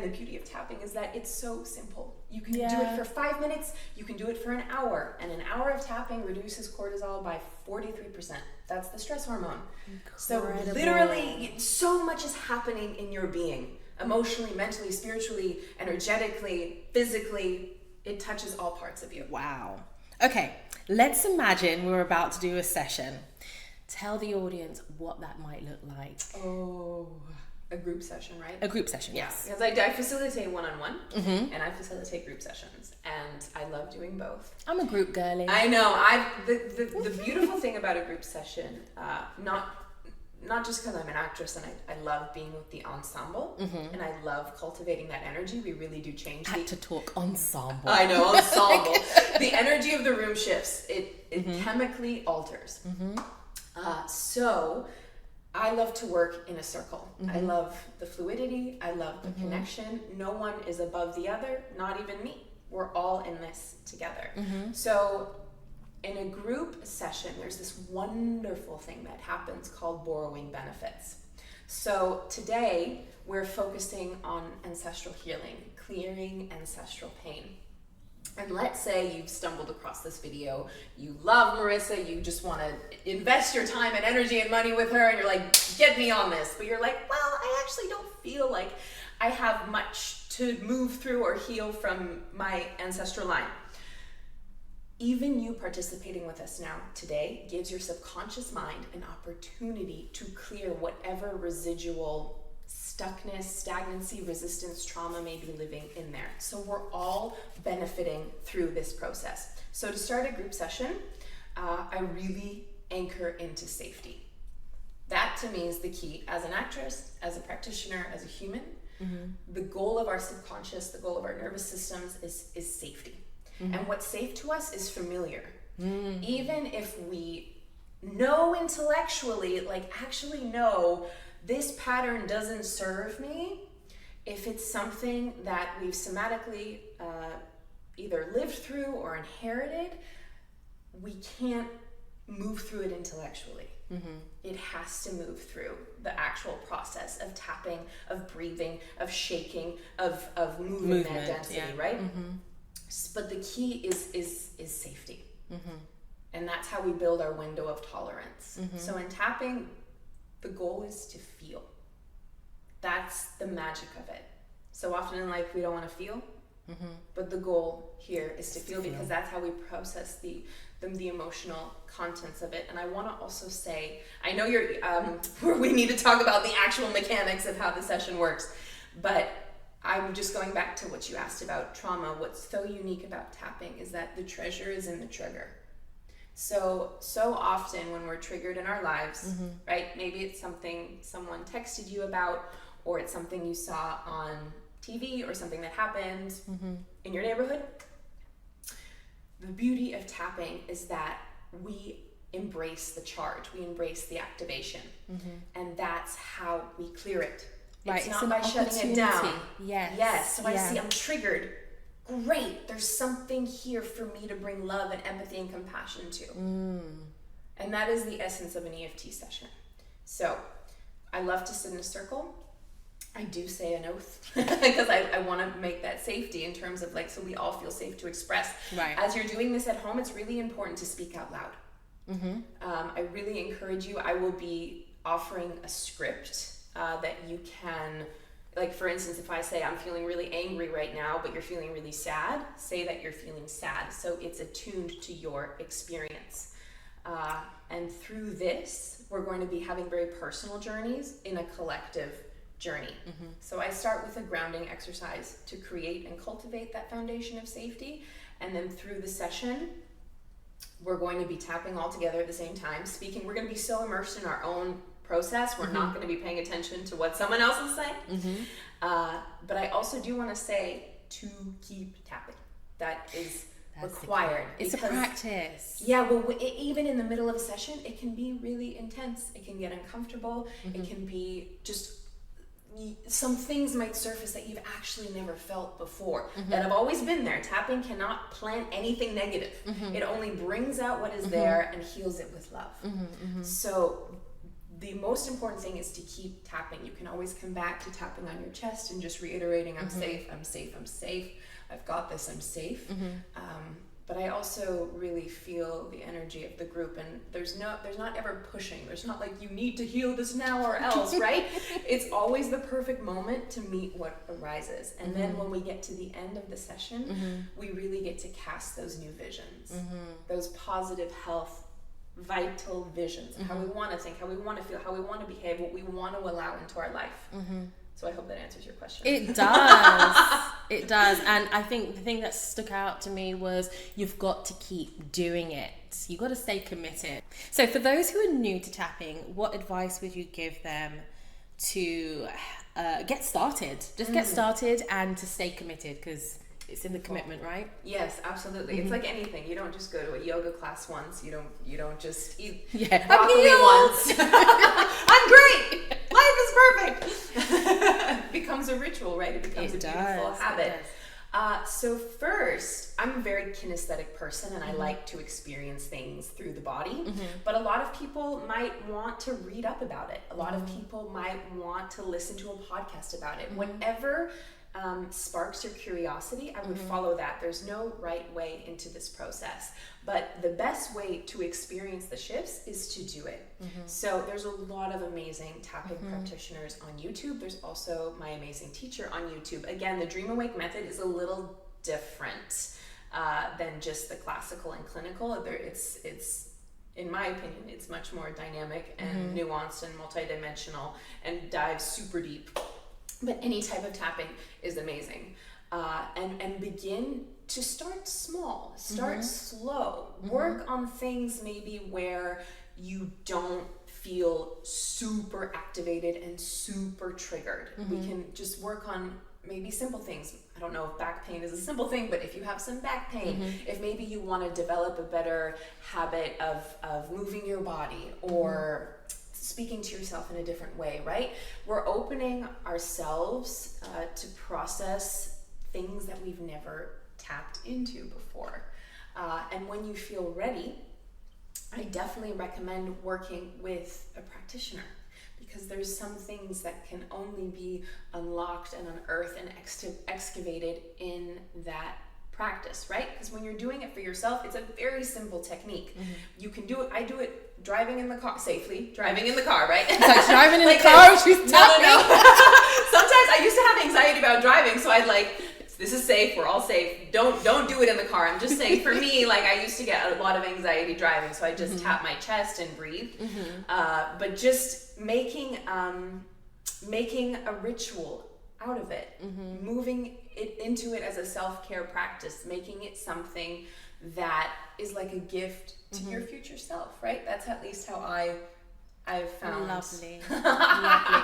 the beauty of tapping is that it's so simple. You can do it for 5 minutes, you can do it for an hour, and an hour of tapping reduces cortisol by 43%. That's the stress hormone. Incredible. So literally, so much is happening in your being. Emotionally, mentally, spiritually, energetically, physically. It touches all parts of you. Wow. Okay, let's imagine we're about to do a session. Tell the audience what that might look like. Oh, a group session, right? A group session, yes. Because I facilitate one-on-one, and I facilitate group sessions, and I love doing both. I'm a group girly. I know. The beautiful thing about a group session, not just because I'm an actress and I love being with the ensemble, and I love cultivating that energy. We really do change. I had to talk ensemble. I know, ensemble. The energy of the room shifts. It chemically alters. So I love to work in a circle. I love the fluidity. I love the connection. No one is above the other, not even me. We're all in this together. So in a group session, there's this wonderful thing that happens called borrowing benefits. So today, we're focusing on ancestral healing, clearing ancestral pain. And let's say you've stumbled across this video, you love Marissa, you just want to invest your time and energy and money with her, and you're like, get me on this. But you're like, well, I actually don't feel like I have much to move through or heal from my ancestral line. Even you participating with us now today gives your subconscious mind an opportunity to clear whatever residual stuckness, stagnancy, resistance, trauma may be living in there. So we're all benefiting through this process. So to start a group session, I really anchor into safety. That to me is the key. As an actress, as a practitioner, as a human, the goal of our subconscious, the goal of our nervous systems is safety. And what's safe to us is familiar. Even if we know intellectually, like actually know this pattern doesn't serve me, if it's something that we've somatically either lived through or inherited, we can't move through it intellectually. It has to move through the actual process of tapping, of breathing, of shaking, of moving that density, right? But the key is safety. And that's how we build our window of tolerance. So in tapping, the goal is to feel. That's the magic of it. So often in life we don't want to feel, but the goal here is to feel, because that's how we process the emotional contents of it. And I want to also say, I know we need to talk about the actual mechanics of how the session works, but I'm just going back to what you asked about trauma. What's so unique about tapping is that the treasure is in the trigger. So often when we're triggered in our lives, right? Maybe it's something someone texted you about, or it's something you saw on TV, or something that happened in your neighborhood. The beauty of tapping is that we embrace the charge, we embrace the activation, and that's how we clear it. Right, it's not by shutting it down. Yes. So I see I'm triggered. Great, there's something here for me to bring love and empathy and compassion to. And that is the essence of an EFT session. So I love to sit in a circle. I do say an oath because I want to make that safety in terms of so we all feel safe to express. Right. As you're doing this at home, it's really important to speak out loud. I really encourage you. I will be offering a script that you can, for instance, if I say I'm feeling really angry right now, but you're feeling really sad, say that you're feeling sad. So it's attuned to your experience. And through this, we're going to be having very personal journeys in a collective journey. So I start with a grounding exercise to create and cultivate that foundation of safety. And then through the session, we're going to be tapping all together at the same time, speaking. We're going to be so immersed in our own process, we're not going to be paying attention to what someone else is saying. But I also do want to say to keep tapping. That is required. It's a practice. Yeah, well, even in the middle of a session, it can be really intense. It can get uncomfortable. It can be just, some things might surface that you've actually never felt before, that have always been there. Tapping cannot plant anything negative. It only brings out what is there and heals it with love. So the most important thing is to keep tapping. You can always come back to tapping on your chest and just reiterating, I'm safe, I'm safe, I'm safe. I've got this, I'm safe. But I also really feel the energy of the group, and there's not ever pushing. There's not like, you need to heal this now or else, right? It's always the perfect moment to meet what arises. And then when we get to the end of the session, we really get to cast those new visions, those positive health, vital visions, how we want to think, how we want to feel, how we want to behave, what we want to allow into our life. So I hope that answers your question. It does. It does. And I think the thing that stuck out to me was you've got to keep doing it. You've got to stay committed. So for those who are new to tapping, what advice would you give them to get started? Just get started and to stay committed, because it's in the commitment, right? Yes, absolutely. It's like anything. You don't just go to a yoga class once. You don't just eat Yeah. broccoli once. I'm great. Life is perfect. It becomes a ritual, right? It becomes a beautiful habit. So first, I'm a very kinesthetic person, and I like to experience things through the body. But a lot of people might want to read up about it. A lot of people might want to listen to a podcast about it. Whatever sparks your curiosity, I would follow that. There's no right way into this process, but the best way to experience the shifts is to do it. So there's a lot of amazing tapping practitioners on YouTube. There's also my amazing teacher on YouTube. Again, the Dream Awake method is a little different than just the classical and clinical. It's in my opinion, it's much more dynamic and nuanced and multidimensional and dives super deep. But any type of tapping is amazing. And begin to start small, start slow, work on things maybe where you don't feel super activated and super triggered. We can just work on maybe simple things. I don't know if back pain is a simple thing, but if you have some back pain, if maybe you want to develop a better habit of moving your body or speaking to yourself in a different way, right? We're opening ourselves to process things that we've never tapped into before. And when you feel ready, I definitely recommend working with a practitioner, because there's some things that can only be unlocked and unearthed and excavated in that practice, right? Because when you're doing it for yourself, it's a very simple technique. You can do it. I do it driving in the car, safely driving in the car, right? It's like driving in the car, she's tapping. No. Sometimes I used to have anxiety about driving, so I'd like, this is safe, we're all safe. Don't do it in the car. I'm just saying, for me, like, I used to get a lot of anxiety driving, so I just tap my chest and breathe. But just making a ritual out of it, moving it into it as a self-care practice, making it something that is like a gift to your future self, right? That's at least how I've found. Lovely. Lovely.